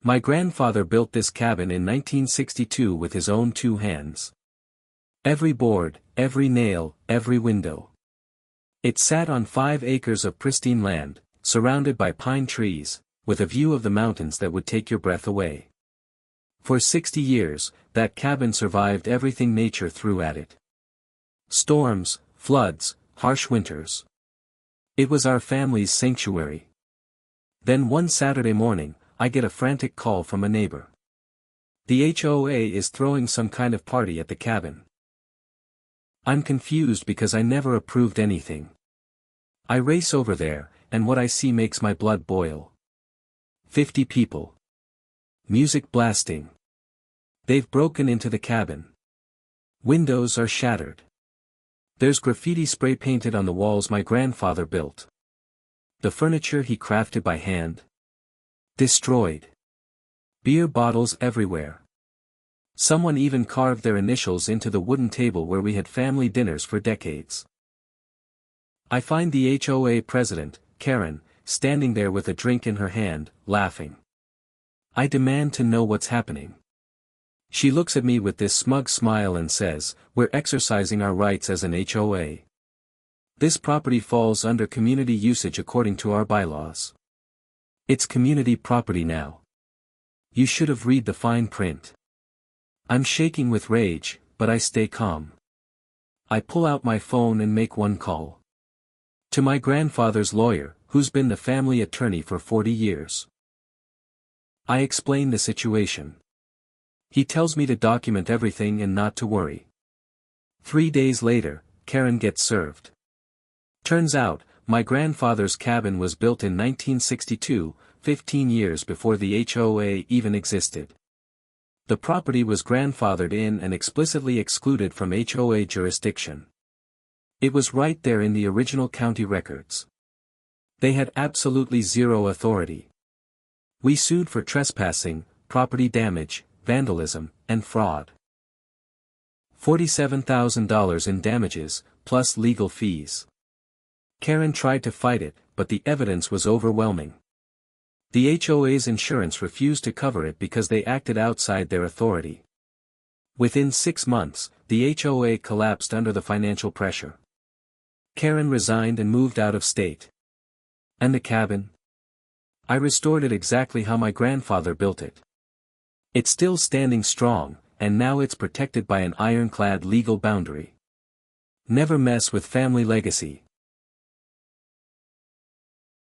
My grandfather built this cabin in 1962 with his own 2 hands. Every board, every nail, every window. It sat on 5 acres of pristine land, surrounded by pine trees, with a view of the mountains that would take your breath away. For 60 years, that cabin survived everything nature threw at it. Storms, floods, harsh winters. It was our family's sanctuary. Then one Saturday morning, I get a frantic call from a neighbor. The HOA is throwing some kind of party at the cabin. I'm confused because I never approved anything. I race over there, and what I see makes my blood boil. 50 people. Music blasting. They've broken into the cabin. Windows are shattered. There's graffiti spray painted on the walls my grandfather built. The furniture he crafted by hand. Destroyed. Beer bottles everywhere. Someone even carved their initials into the wooden table where we had family dinners for decades. I find the HOA president, Karen, standing there with a drink in her hand, laughing. I demand to know what's happening. She looks at me with this smug smile and says, "We're exercising our rights as an HOA. This property falls under community usage according to our bylaws. It's community property now. You should have read the fine print." I'm shaking with rage, but I stay calm. I pull out my phone and make one call. To my grandfather's lawyer, who's been the family attorney for 40 years. I explain the situation. He tells me to document everything and not to worry. 3 days later, Karen gets served. Turns out, my grandfather's cabin was built in 1962, 15 years before the HOA even existed. The property was grandfathered in and explicitly excluded from HOA jurisdiction. It was right there in the original county records. They had absolutely zero authority. We sued for trespassing, property damage, vandalism, and fraud. $47,000 in damages, plus legal fees. Karen tried to fight it, but the evidence was overwhelming. The HOA's insurance refused to cover it because they acted outside their authority. Within 6 months, the HOA collapsed under the financial pressure. Karen resigned and moved out of state. And the cabin? I restored it exactly how my grandfather built it. It's still standing strong, and now it's protected by an ironclad legal boundary. Never mess with family legacy.